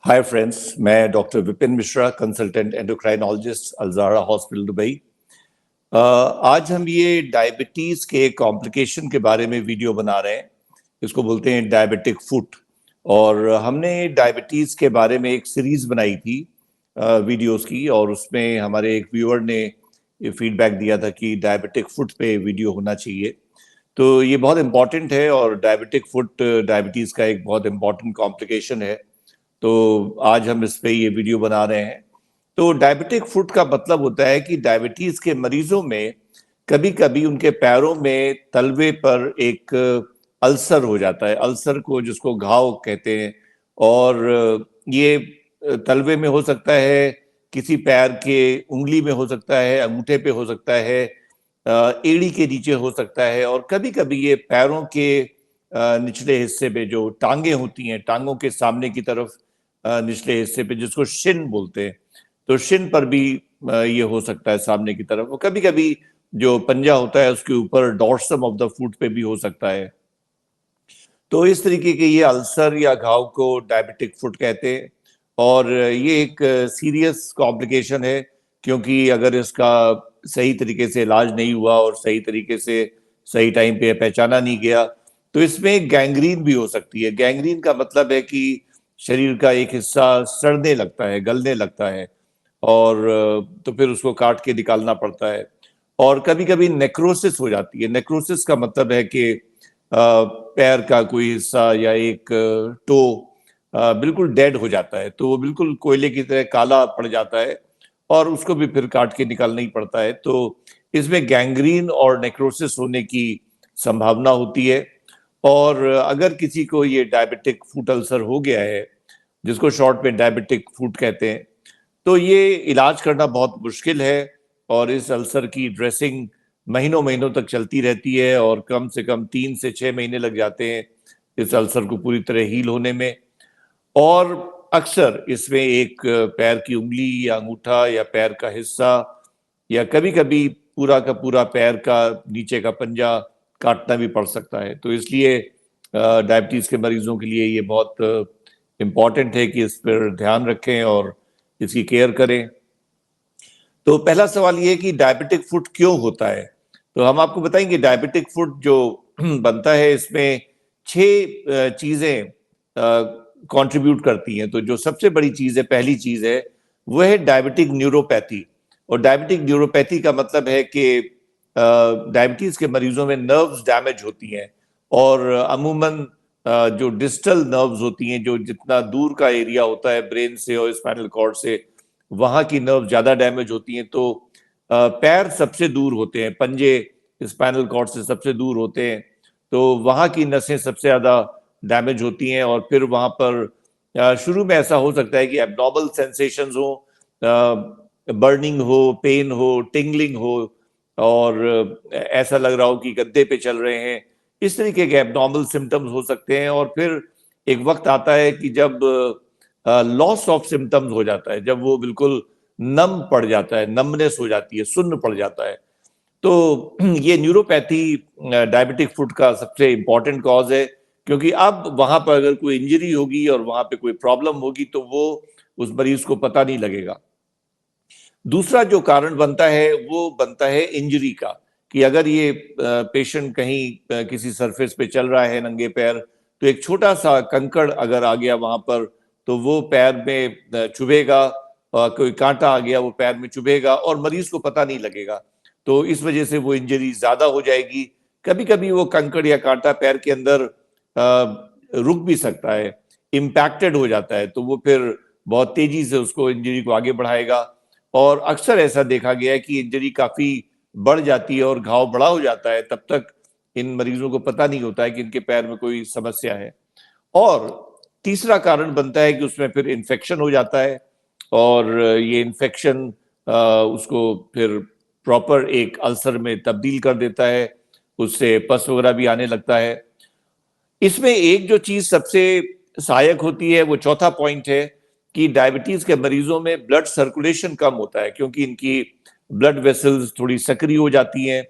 हाय friends, मैं doctor Vipin Mishra, consultant endocrinologist, Al Zahra hospital Dubai. आज हम ये डायबिटीज़ के कॉम्प्लिकेशन के बारे में वीडियो बना रहे हैं। इसको बोलते हैं डायबिटिक फुट। और हमने डायबिटीज़ के बारे में एक सीरीज़ बनाई थी वीडियोस की, और उसमें हमारे एक व्यूअर ने ये फीडबैक दिया था कि डायबिटिक फुट पे वीडियो होना चाहिए। तो ये बहुत इम्पॉर्टेंट है, और डायबिटिक फुट डायबिटीज़ का एक बहुत इम्पॉर्टेंट कॉम्प्लिकेशन है। तो आज हम इस पे ये वीडियो बना रहे हैं। तो डायबिटिक फुट का मतलब होता है कि डायबिटीज के मरीजों में कभी कभी उनके पैरों में तलवे पर एक अल्सर हो जाता है, अल्सर को जिसको घाव कहते हैं। और ये तलवे में हो सकता है, किसी पैर के उंगली में हो सकता है, अंगूठे पे हो सकता है, एड़ी के नीचे हो सकता है, और कभी कभी ये पैरों के निचले हिस्से पे जो टांगे होती हैं, टांगों के सामने की तरफ निचले हिस्से पे, जिसको शिन बोलते हैं, तो शिन पर भी ये हो सकता है सामने की तरफ। और कभी कभी जो पंजा होता है उसके ऊपर डॉर्सम ऑफ द फुट पे भी हो सकता है। तो इस तरीके के ये अल्सर या घाव को डायबिटिक फुट कहते हैं। और ये एक सीरियस कॉम्प्लिकेशन है, क्योंकि अगर इसका सही तरीके से इलाज नहीं हुआ और सही तरीके से सही टाइम पे पहचाना नहीं गया, तो इसमें गैंग्रीन भी हो सकती है। गैंग्रीन का मतलब है कि शरीर का एक हिस्सा सड़ने लगता है, गलने लगता है, और तो फिर उसको काट के निकालना पड़ता है। और कभी कभी नेक्रोसिस हो जाती है। नेक्रोसिस का मतलब है कि पैर का कोई हिस्सा या एक टो बिल्कुल डेड हो जाता है, तो वो बिल्कुल कोयले की तरह काला पड़ जाता है, और उसको भी फिर काट के निकालना ही पड़ता है। तो इसमें गैंग्रीन और नेक्रोसिस होने की संभावना होती है। और अगर किसी को ये डायबिटिक फुट अल्सर हो गया है, जिसको शॉर्ट में डायबिटिक फुट कहते हैं, तो ये इलाज करना बहुत मुश्किल है। और इस अल्सर की ड्रेसिंग महीनों महीनों तक चलती रहती है, और कम से कम 3 से 6 महीने लग जाते हैं इस अल्सर को पूरी तरह हील होने में। और अक्सर इसमें एक पैर की उंगली या अंगूठा या पैर का हिस्सा, या कभी कभी पूरा का पूरा पैर का नीचे का पंजा काटना भी पड़ सकता है। तो इसलिए डायबिटीज के मरीजों के लिए ये बहुत इम्पॉर्टेंट है कि इस पर ध्यान रखें और इसकी केयर करें। तो पहला सवाल ये है कि डायबिटिक फुट क्यों होता है। तो हम आपको बताएंगे डायबिटिक फुट जो बनता है, इसमें 6 चीजें कंट्रीब्यूट करती हैं। तो जो सबसे बड़ी चीज है, पहली चीज है, वो है डायबिटिक न्यूरोपैथी। और डायबिटिक न्यूरोपैथी का मतलब है कि डायबिटीज के मरीजों में नर्व्स डैमेज होती हैं, और अमूमन जो डिस्टल नर्व्स होती हैं, जो जितना दूर का एरिया होता है ब्रेन से और स्पाइनल कॉर्ड से, वहां की नर्व ज्यादा डैमेज होती हैं। तो पैर सबसे दूर होते हैं, पंजे स्पाइनल कॉर्ड से सबसे दूर होते हैं, तो वहां की नसें सबसे ज्यादा डैमेज होती हैं। और फिर वहां पर शुरू में ऐसा हो सकता है कि एब्नॉर्मल सेंसेशंस हो, बर्निंग हो, पेन हो, टिंगलिंग हो, और ऐसा लग रहा हो कि गद्दे पे चल रहे हैं। इस तरीके के एब्नॉर्मल सिम्टम्स हो सकते हैं। और फिर एक वक्त आता है कि जब लॉस ऑफ सिम्टम्स हो जाता है, जब वो बिल्कुल नम पड़ जाता है, नमनेस हो जाती है, सुन्न पड़ जाता है। तो ये न्यूरोपैथी डायबिटिक फुट का सबसे इंपॉर्टेंट कॉज है, क्योंकि अब वहां पर अगर कोई इंजरी होगी और वहां पे कोई प्रॉब्लम होगी, तो वो उस मरीज को पता नहीं लगेगा। दूसरा जो कारण बनता है, वो बनता है इंजरी का, कि अगर ये पेशेंट कहीं किसी सरफेस पे चल रहा है नंगे पैर, तो एक छोटा सा कंकड़ अगर आ गया वहां पर, तो वो पैर में चुभेगा, कोई कांटा आ गया वो पैर में चुभेगा, और मरीज को पता नहीं लगेगा। तो इस वजह से वो इंजरी ज्यादा हो जाएगी। कभी कभी वो कंकड़ या कांटा पैर के अंदर रुक भी सकता है, इम्पैक्टेड हो जाता है, तो वो फिर बहुत तेजी से उसको इंजरी को आगे बढ़ाएगा। और अक्सर ऐसा देखा गया है कि इंजरी काफी बढ़ जाती है और घाव बड़ा हो जाता है, तब तक इन मरीजों को पता नहीं होता है कि इनके पैर में कोई समस्या है। और तीसरा कारण बनता है कि उसमें फिर इन्फेक्शन हो जाता है, और ये इन्फेक्शन उसको फिर प्रॉपर एक अल्सर में तब्दील कर देता है, उससे पस वगैरह भी आने लगता है। इसमें एक जो चीज सबसे सहायक होती है, वो चौथा पॉइंट है, कि डायबिटीज के मरीजों में ब्लड सर्कुलेशन कम होता है, क्योंकि इनकी ब्लड वेसल्स थोड़ी सक्रिय हो जाती हैं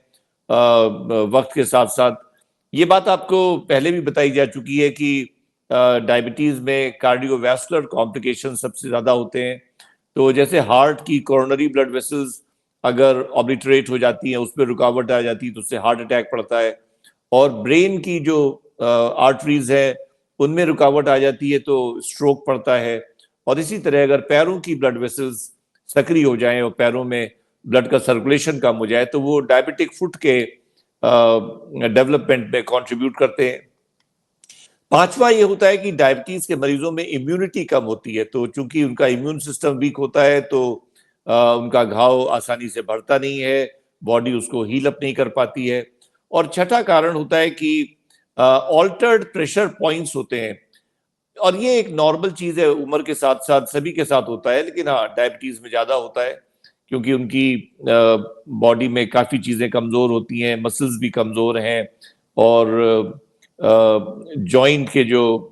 वक्त के साथ साथ। ये बात आपको पहले भी बताई जा चुकी है कि डायबिटीज में कार्डियोवैस्कुलर कॉम्प्लिकेशन सबसे ज्यादा होते हैं। तो जैसे हार्ट की कोरोनरी ब्लड वेसल्स अगर ऑब्लिटरेट हो जाती हैं, उसमें रुकावट आ जाती है तो उससे हार्ट अटैक पड़ता है। और ब्रेन की जो आर्टरीज है उनमें रुकावट आ जाती है तो स्ट्रोक पड़ता है। और इसी तरह अगर पैरों की ब्लड वेसल्स सक्रिय हो जाएं और पैरों में ब्लड का सर्कुलेशन कम हो जाए तो वो डायबिटिक फुट के डेवलपमेंट में कंट्रीब्यूट करते हैं। पांचवा ये होता है कि डायबिटीज के मरीजों में इम्यूनिटी कम होती है, तो चूंकि उनका इम्यून सिस्टम वीक होता है तो उनका घाव आसानी से भरता नहीं है, बॉडी उसको हील अप नहीं कर पाती है। और छठा कारण होता है कि ऑल्टर्ड प्रेशर पॉइंट्स होते हैं। और ये एक नॉर्मल चीज है, उम्र के साथ साथ सभी के साथ होता है, लेकिन हाँ डायबिटीज में ज्यादा होता है क्योंकि उनकी बॉडी में काफी चीजें कमजोर होती हैं, मसल्स भी कमजोर हैं और जॉइंट के जो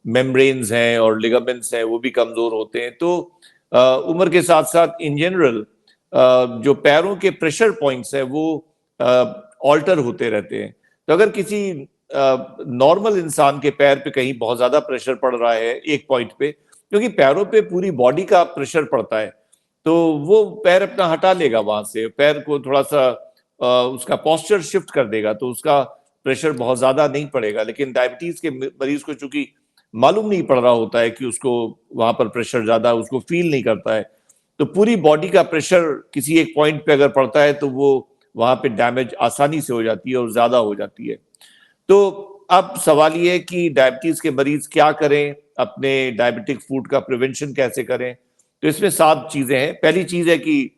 मेम्ब्रेन्स हैं और लिगामेंट्स हैं वो भी कमजोर होते हैं। तो उम्र के साथ साथ इन जनरल जो पैरों के प्रेशर पॉइंट्स हैं वो ऑल्टर होते रहते हैं। तो अगर किसी नॉर्मल इंसान के पैर पे कहीं बहुत ज्यादा प्रेशर पड़ रहा है एक पॉइंट पे, क्योंकि पैरों पे पूरी बॉडी का प्रेशर पड़ता है, तो वो पैर अपना हटा लेगा वहां से, पैर को थोड़ा सा उसका पोस्चर शिफ्ट कर देगा तो उसका प्रेशर बहुत ज्यादा नहीं पड़ेगा। लेकिन डायबिटीज के मरीज को चूंकि मालूम नहीं पड़ रहा होता है कि उसको वहां पर प्रेशर ज्यादा, उसको फील नहीं करता है, तो पूरी बॉडी का प्रेशर किसी एक पॉइंट पे अगर पड़ता है तो वो वहां पे डैमेज आसानी से हो जाती है और ज्यादा हो जाती है। तो अब सवाल ये है कि डायबिटीज के मरीज क्या करें, अपने डायबिटिक फूड का प्रिवेंशन कैसे करें। तो इसमें 7 चीजें हैं। पहली चीज है कि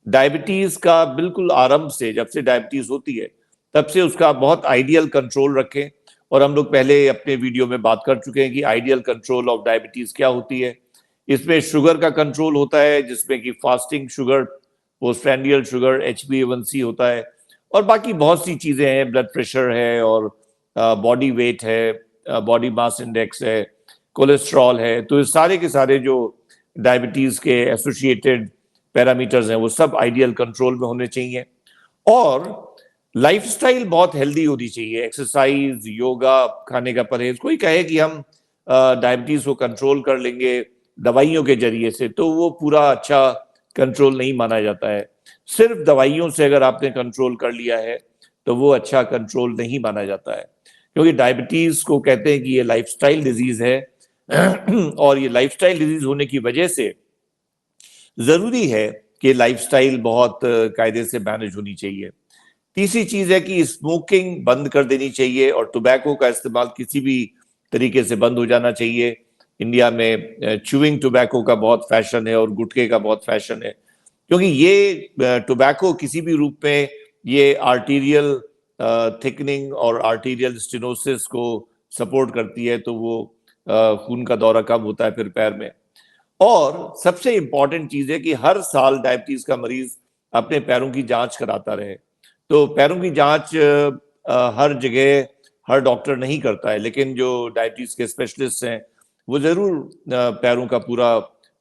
डायबिटीज का बिल्कुल आरंभ से, जब से डायबिटीज होती है तब से उसका बहुत आइडियल कंट्रोल रखें। और हम लोग पहले अपने वीडियो में बात कर चुके हैं कि आइडियल कंट्रोल ऑफ डायबिटीज क्या होती है। इसमें शुगर का कंट्रोल होता है जिसमें कि fasting sugar, postprandial sugar, HbA1c होता है, और बाकी बहुत सी चीजें हैं, ब्लड प्रेशर है और बॉडी वेट है, बॉडी मास इंडेक्स है, कोलेस्ट्रॉल है। तो इस सारे के सारे जो डायबिटीज के एसोसिएटेड पैरामीटर्स हैं वो सब आइडियल कंट्रोल में होने चाहिए। और लाइफस्टाइल बहुत हेल्दी होनी चाहिए, एक्सरसाइज, योगा, खाने का परहेज। कोई कहे कि हम डायबिटीज को कंट्रोल कर लेंगे दवाइयों के जरिए से, तो वो पूरा अच्छा कंट्रोल नहीं माना जाता है। सिर्फ दवाइयों से अगर आपने कंट्रोल कर लिया है तो वो अच्छा कंट्रोल नहीं माना जाता है, क्योंकि डायबिटीज को कहते हैं कि ये लाइफस्टाइल डिजीज है और ये लाइफस्टाइल डिजीज होने की वजह से जरूरी है कि लाइफस्टाइल बहुत कायदे से मैनेज होनी चाहिए। तीसरी चीज है कि स्मोकिंग बंद कर देनी चाहिए और टोबैको का इस्तेमाल किसी भी तरीके से बंद हो जाना चाहिए। इंडिया में च्यूइंग टोबैको का बहुत फैशन है और गुटखे का बहुत फैशन है, क्योंकि ये टोबैको किसी भी रूप में ये आर्टीरियल थिकनिंग और आर्टीरियल स्टेनोसिस को सपोर्ट करती है, तो वो खून का दौरा कम होता है फिर पैर में। और सबसे इंपॉर्टेंट चीज है कि हर साल डायबिटीज का मरीज अपने पैरों की जांच कराता रहे। तो पैरों की जांच हर जगह हर डॉक्टर नहीं करता है, लेकिन जो डायबिटीज के स्पेशलिस्ट हैं वो जरूर पैरों का पूरा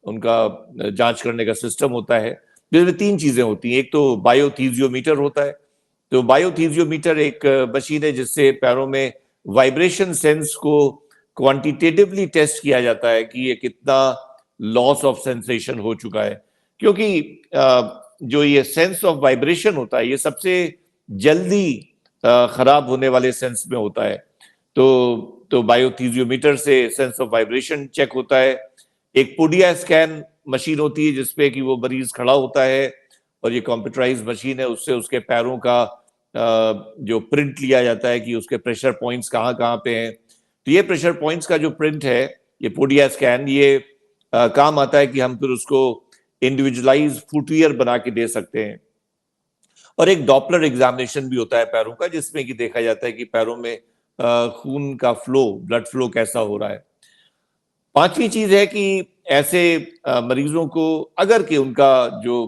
उनका जांच करने का सिस्टम होता है, जिसमें 3 चीजें होती हैं। एक तो बायोथीजियोमीटर होता है। तो बायोथीजियोमीटर एक मशीन है जिससे पैरों में वाइब्रेशन सेंस को क्वांटिटेटिवली टेस्ट किया जाता है कि ये कितना लॉस ऑफ सेंसेशन हो चुका है, क्योंकि जो ये सेंस ऑफ वाइब्रेशन होता है ये सबसे जल्दी खराब होने वाले सेंस में होता है। तो बायोथीजियोमीटर से सेंस ऑफ वाइब्रेशन चेक होता है। एक पोडिया स्कैन मशीन होती है जिसपे कि वो मरीज खड़ा होता है और ये कंप्यूटराइज मशीन है, उससे उसके पैरों का जो प्रिंट लिया जाता है कि उसके प्रेशर पॉइंट्स कहाँ कहाँ पे हैं। तो ये प्रेशर पॉइंट्स का जो प्रिंट है, ये पोडिया स्कैन, ये काम आता है कि हम फिर उसको इंडिविजुअलाइज फुटवियर बना के दे सकते हैं। और एक डॉपलर एग्जामिनेशन भी होता है पैरों का, जिसमें कि देखा जाता है कि पैरों में खून का फ्लो, ब्लड फ्लो कैसा हो रहा है। पांचवी चीज है कि ऐसे मरीजों को अगर कि उनका जो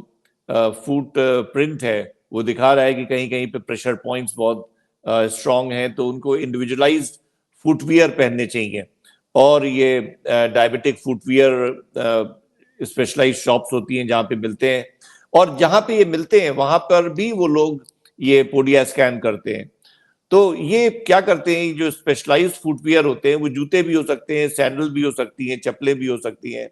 फुट प्रिंट है वो दिखा रहा है कि कहीं कहीं पे प्रेशर पॉइंट्स बहुत स्ट्रांग हैं, तो उनको इंडिविजुअलाइज्ड फुटवियर पहनने चाहिए। और ये डायबिटिक फुटवियर स्पेशलाइज्ड शॉप्स होती हैं जहाँ पे मिलते हैं, और जहाँ पे ये मिलते हैं वहां पर भी वो लोग ये पोडिया स्कैन करते हैं। तो ये क्या करते हैं, जो स्पेशलाइज्ड फुटवियर होते हैं, वो जूते भी हो सकते हैं, सैंडल भी हो सकती हैं, चप्पलें भी हो सकती हैं,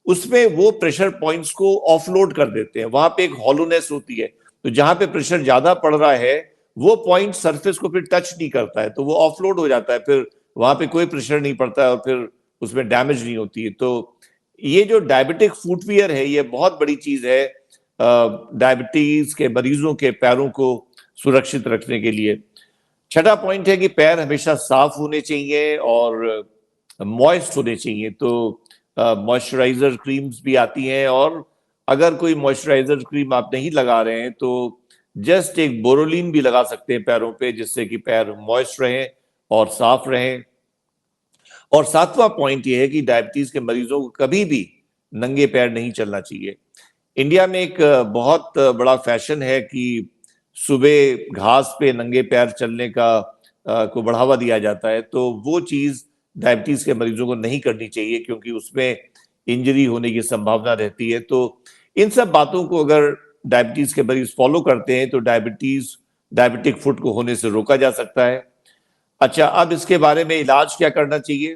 उसमें वो प्रेशर पॉइंट्स को ऑफलोड कर देते हैं। वहां पे एक हॉलोनेस होती है, तो जहां पे प्रेशर ज्यादा पड़ रहा है वो पॉइंट सरफेस को फिर टच नहीं करता है, तो वो ऑफलोड हो जाता है, फिर वहां पे कोई प्रेशर नहीं पड़ता है और फिर उसमें डैमेज नहीं होती है। तो ये जो डायबिटिक फुटवियर है, ये बहुत बड़ी चीज है डायबिटीज के मरीजों के पैरों को सुरक्षित रखने के लिए। छठा पॉइंट है कि पैर हमेशा साफ होने चाहिए और मॉइस्ट होने चाहिए। तो मॉइस्चराइजर क्रीम्स भी आती हैं, और अगर कोई मॉइस्चराइजर क्रीम आप नहीं लगा रहे हैं तो जस्ट एक बोरोलिन भी लगा सकते हैं पैरों पे, जिससे कि पैर मॉइस्ट रहें और साफ रहें। और सातवां पॉइंट ये है कि डायबिटीज के मरीजों को कभी भी नंगे पैर नहीं चलना चाहिए। इंडिया में एक बहुत बड़ा फैशन है कि सुबह घास पे नंगे पैर चलने का को बढ़ावा दिया जाता है, तो वो चीज डायबिटीज के मरीजों को नहीं करनी चाहिए, क्योंकि उसमें इंजरी होने की संभावना रहती है। तो इन सब बातों को अगर डायबिटीज के मरीज फॉलो करते हैं तो डायबिटिक फुट को होने से रोका जा सकता है। अच्छा, अब इसके बारे में इलाज क्या करना चाहिए,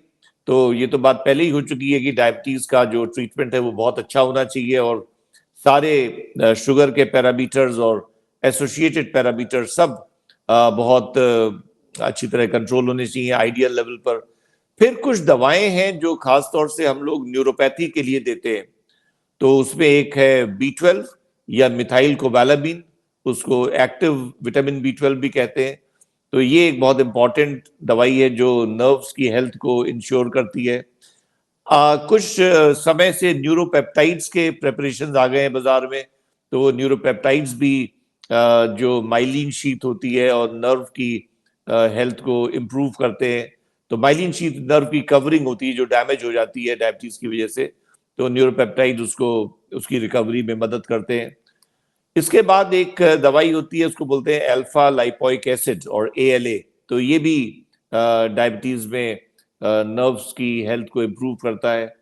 तो ये तो बात पहले ही हो चुकी है कि डायबिटीज का जो ट्रीटमेंट है वो बहुत अच्छा होना चाहिए, और सारे शुगर के पैरामीटर्स और एसोसिएटेड पैरामीटर सब बहुत अच्छी तरह कंट्रोल होने चाहिए, आइडियल लेवल पर। फिर कुछ दवाएं हैं जो खास तौर से हम लोग न्यूरोपैथी के लिए देते हैं, तो उसमें एक है B12 या मिथाइल कोबालामिन, उसको एक्टिव विटामिन B12 भी कहते हैं। तो ये एक बहुत इंपॉर्टेंट दवाई है जो नर्व्स की हेल्थ को इंश्योर करती है। कुछ समय से न्यूरोपेप्टाइड्स के प्रेपरेशंस आ गए हैं बाजार में, तो वो न्यूरोपेप्टाइड्स भी जो माइलिन शीथ होती है और नर्व की हेल्थ को इम्प्रूव करते हैं। तो माइलिन शीथ नर्व की कवरिंग होती है जो डैमेज हो जाती है डायबिटीज की वजह से, तो न्यूरोपेप्टाइड उसको उसकी रिकवरी में मदद करते हैं। इसके बाद एक दवाई होती है, उसको बोलते हैं अल्फा लाइपोइक एसिड और ALA। तो ये भी डायबिटीज में नर्व्स की हेल्थ को इम्प्रूव करता है।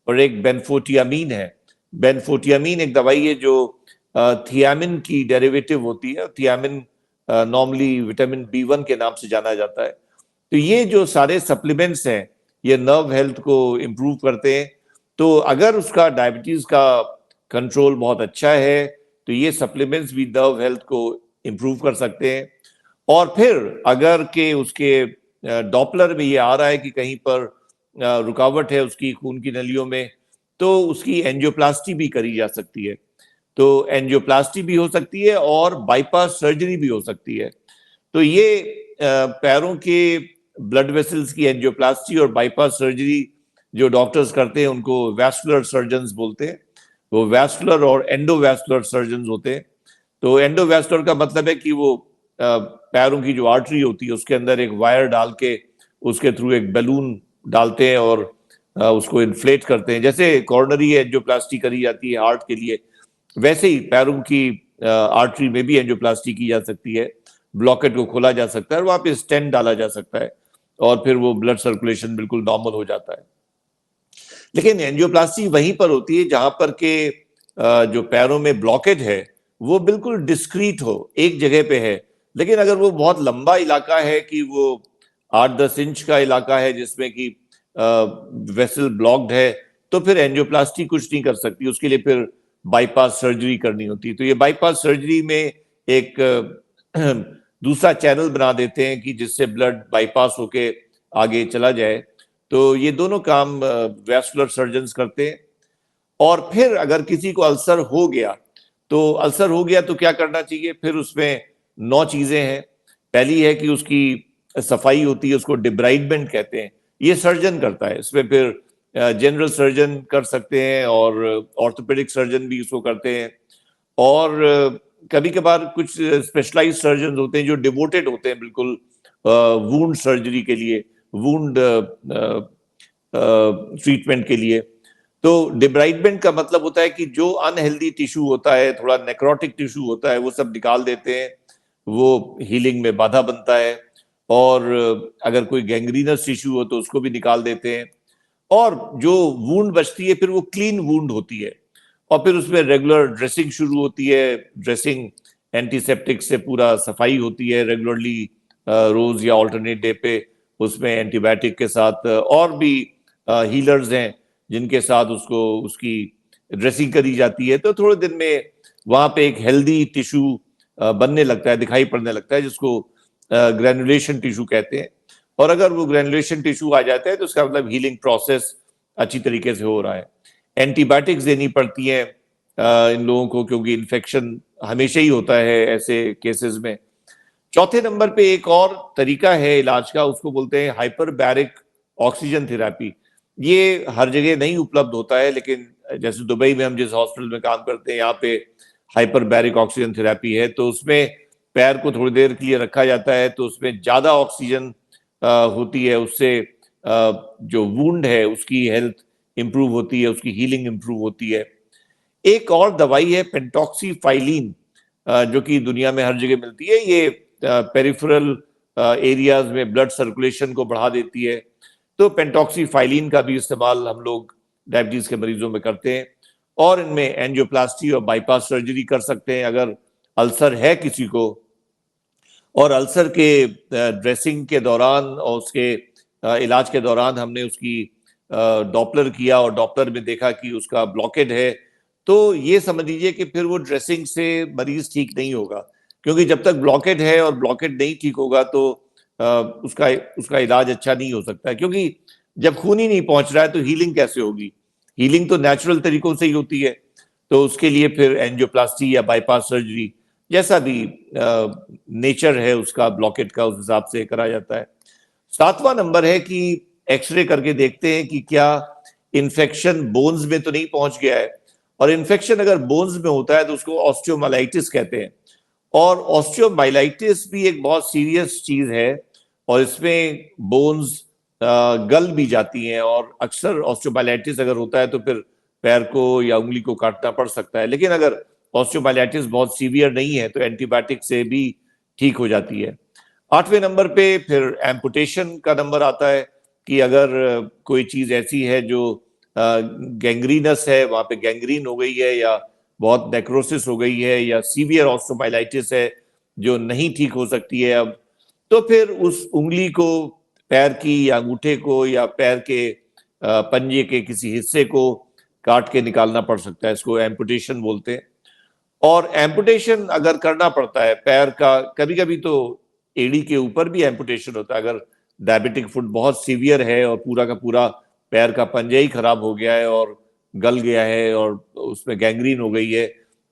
और एक बेनफोटियामीन है। बेनफोटियामीन एक दवाई है जो थियामिन की डेरिवेटिव होती है। थियामिन नॉर्मली विटामिन B1 के नाम से जाना जाता है। तो ये जो सारे सप्लीमेंट्स हैं, ये नर्व हेल्थ को इम्प्रूव करते हैं। तो अगर उसका डायबिटीज का कंट्रोल बहुत अच्छा है तो ये सप्लीमेंट्स भी नर्व हेल्थ को इम्प्रूव कर सकते हैं। और फिर अगर के उसके डॉपलर में ये आ रहा है कि कहीं पर रुकावट है उसकी खून की नलियों में, तो उसकी एंजियोप्लास्टी भी करी जा सकती है। तो एंजियोप्लास्टी भी हो सकती है और बाईपास सर्जरी भी हो सकती है। तो ये पैरों के ब्लड वेसल्स की एंजियोप्लास्टी और बाईपास सर्जरी जो डॉक्टर्स करते हैं उनको वैस्कुलर सर्जन्स बोलते हैं। वो वैस्कुलर और एंडोवैस्कुलर सर्जन्स होते हैं। तो एंडोवैस्कुलर का मतलब है कि वो पैरों की जो आर्टरी होती है उसके अंदर एक वायर डाल के उसके थ्रू एक बैलून डालते हैं और उसको इन्फ्लेट करते हैं। जैसे कॉर्नरी एंजियोप्लास्टी करी जाती है हार्ट के लिए, वैसे ही पैरों की आर्टरी में भी एंजियोप्लास्टी की जा सकती है। ब्लॉकेट को खोला जा सकता है और वहां पे स्टेंट डाला जा सकता है और फिर वो ब्लड सर्कुलेशन बिल्कुल नॉर्मल हो जाता है। लेकिन एंजियोप्लास्टी वहीं पर होती है जहां पर के जो पैरों में ब्लॉकेज है वो बिल्कुल डिस्क्रीट हो, एक जगह पे है। लेकिन अगर वो बहुत लंबा इलाका है कि वो 8-10 इंच का इलाका है जिसमें कि वेसल ब्लॉक्ड है, तो फिर एंजियोप्लास्टी कुछ नहीं कर सकती, उसके लिए फिर बाईपास सर्जरी करनी होती है। तो ये बाईपास सर्जरी में एक दूसरा चैनल बना देते हैं कि जिससे ब्लड बाईपास होके आगे चला जाए। तो ये दोनों काम वैस्कुलर सर्जन्स करते हैं। और फिर अगर किसी को अल्सर हो गया तो क्या करना चाहिए, फिर उसमें 9 चीजें हैं। पहली है कि उसकी सफाई होती है, उसको डिब्राइडमेंट कहते हैं, ये सर्जन करता है। इसमें फिर जनरल सर्जन कर सकते हैं और ऑर्थोपेडिक सर्जन भी उसको करते हैं। और कभी कभार कुछ स्पेशलाइज्ड सर्जन होते हैं जो डिवोटेड होते हैं बिल्कुल वुंड सर्जरी के लिए, वुंड ट्रीटमेंट के लिए। तो डिब्राइडमेंट का मतलब होता है कि जो अनहेल्दी टिश्यू होता है, थोड़ा नेक्रोटिक टिश्यू होता है, वो सब निकाल देते हैं, वो हीलिंग में बाधा बनता है। और अगर कोई गैंग्रीनस टिश्यू हो तो उसको भी निकाल देते हैं। और जो वुंड बचती है फिर वो क्लीन वुंड होती है और फिर उसमें रेगुलर ड्रेसिंग शुरू होती है। ड्रेसिंग एंटीसेप्टिक से पूरा सफाई होती है रेगुलरली, रोज या ऑल्टरनेट डे पे उसमें एंटीबायोटिक के साथ और भी हीलर्स हैं जिनके साथ उसको उसकी ड्रेसिंग करी जाती है, तो थोड़े दिन में वहां पे एक हेल्दी टिश्यू बनने लगता है, दिखाई पड़ने लगता है, जिसको ग्रेनुलेशन टिश्यू कहते हैं। और अगर वो ग्रेनुलेशन टिश्यू आ जाता है तो उसका मतलब हीलिंग प्रोसेस अच्छी तरीके से हो रहा है। एंटीबायोटिक्स देनी पड़ती हैं इन लोगों को, क्योंकि इन्फेक्शन हमेशा ही होता है ऐसे केसेस में। चौथे नंबर पे एक और तरीका है इलाज का, उसको बोलते हैं हाइपरबैरिक ऑक्सीजन थेरेपी। ये हर जगह नहीं उपलब्ध होता है, लेकिन जैसे दुबई में हम जिस हॉस्पिटल में काम करते हैं, यहाँ पे हाइपरबैरिक ऑक्सीजन थेरेपी है, तो उसमें पैर को थोड़ी देर के लिए रखा जाता है, तो उसमें ज्यादा ऑक्सीजन होती है, उससे जो वुंड है उसकी हेल्थ इंप्रूव होती है, उसकी हीलिंग इंप्रूव होती है। एक और दवाई है पेंटॉक्सीफाइलिन, जो कि दुनिया में हर जगह मिलती है। ये पेरिफेरल एरियाज में ब्लड सर्कुलेशन को बढ़ा देती है, तो पेंटॉक्सीफाइलिन का भी इस्तेमाल हम लोग डायबिटीज के मरीजों में करते हैं। और इनमें एंजियोप्लास्टी और बाईपास सर्जरी कर सकते हैं अगर अल्सर है किसी को। और अल्सर के ड्रेसिंग के दौरान और उसके इलाज के दौरान हमने उसकी डॉपलर किया और डॉपलर में देखा कि उसका ब्लॉकेड है, तो ये समझ लीजिए कि फिर वो ड्रेसिंग से मरीज ठीक नहीं होगा, क्योंकि जब तक ब्लॉकेड है और ब्लॉकेड नहीं ठीक होगा तो उसका उसका इलाज अच्छा नहीं हो सकता है, क्योंकि जब खून ही नहीं पहुंच रहा है तो हीलिंग कैसे होगी? हीलिंग तो नेचुरल तरीकों से ही होती है, तो उसके लिए फिर एंजियोप्लास्टी या बाईपास सर्जरी जैसा भी नेचर है उसका ब्लॉकेट का, उस हिसाब से करा जाता है। सातवां नंबर है कि एक्सरे करके देखते हैं कि क्या इन्फेक्शन बोन्स में तो नहीं पहुंच गया है। और इन्फेक्शन अगर बोन्स में होता है तो उसको ऑस्टियोमाइलाइटिस कहते हैं। और ऑस्टियोमाइलाइटिस भी एक बहुत सीरियस चीज है, और इसमें बोन्स गल भी जाती हैं, और अक्सर ऑस्टियोमाइलाइटिस अगर होता है तो फिर पैर को या उंगली को काटना पड़ सकता है। लेकिन अगर ऑस्टियोमाइलाइटिस बहुत सीवियर नहीं है तो एंटीबायोटिक से भी ठीक हो जाती है। आठवें नंबर पे फिर एम्पुटेशन का नंबर आता है, कि अगर कोई चीज ऐसी है जो गैंग्रीनस है, वहां पे गैंग्रीन हो गई है, या बहुत नेक्रोसिस हो गई है, या सीवियर ऑस्टियोमाइलाइटिस है जो नहीं ठीक हो सकती है अब, तो फिर उस उंगली को, पैर की या अंगूठे को या पैर के पंजे के किसी हिस्से को काट के निकालना पड़ सकता है। इसको एम्पुटेशन बोलते हैं। और एम्पुटेशन अगर करना पड़ता है पैर का, कभी कभी तो एड़ी के ऊपर भी एम्पुटेशन होता है। अगर डायबिटिक फुट बहुत सीवियर है और पूरा का पूरा पैर का पंजा ही खराब हो गया है और गल गया है और उसमें गैंग्रीन हो गई है,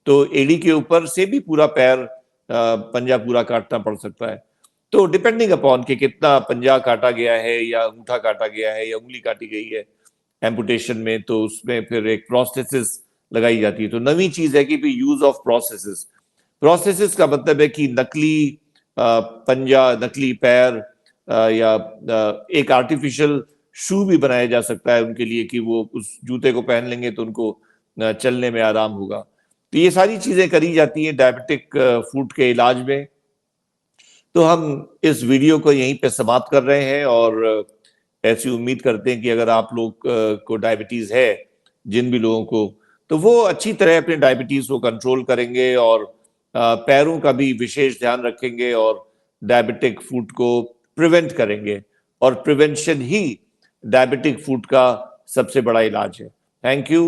तो एड़ी के ऊपर से भी पूरा पैर पंजा पूरा काटना पड़ सकता है। तो डिपेंडिंग अपॉन कि कितना पंजा काटा गया है या अंगूठा काटा गया है या उंगली काटी गई है एम्पुटेशन में, तो उसमें फिर एक प्रोस्थेसिस लगाई जाती है। तो नवी चीज है कि यूज ऑफ प्रोस्थेसिस। प्रोस्थेसिस का मतलब है कि नकली पंजा, नकली पैर, या एक आर्टिफिशियल शू भी बनाया जा सकता है उनके लिए, कि वो उस जूते को पहन लेंगे तो उनको चलने में आराम होगा। तो ये सारी चीजें करी जाती हैं डायबिटिक फूट के इलाज में। तो हम इस वीडियो को यहीं पे समाप्त कर रहे हैं, और ऐसी उम्मीद करते हैं कि अगर आप लोग को डायबिटीज है, जिन भी लोगों को, तो वो अच्छी तरह अपने डायबिटीज को कंट्रोल करेंगे, और पैरों का भी विशेष ध्यान रखेंगे, और डायबिटिक फूट को प्रिवेंट करेंगे। और प्रिवेंशन ही डायबिटिक फूट का सबसे बड़ा इलाज है। Thank you.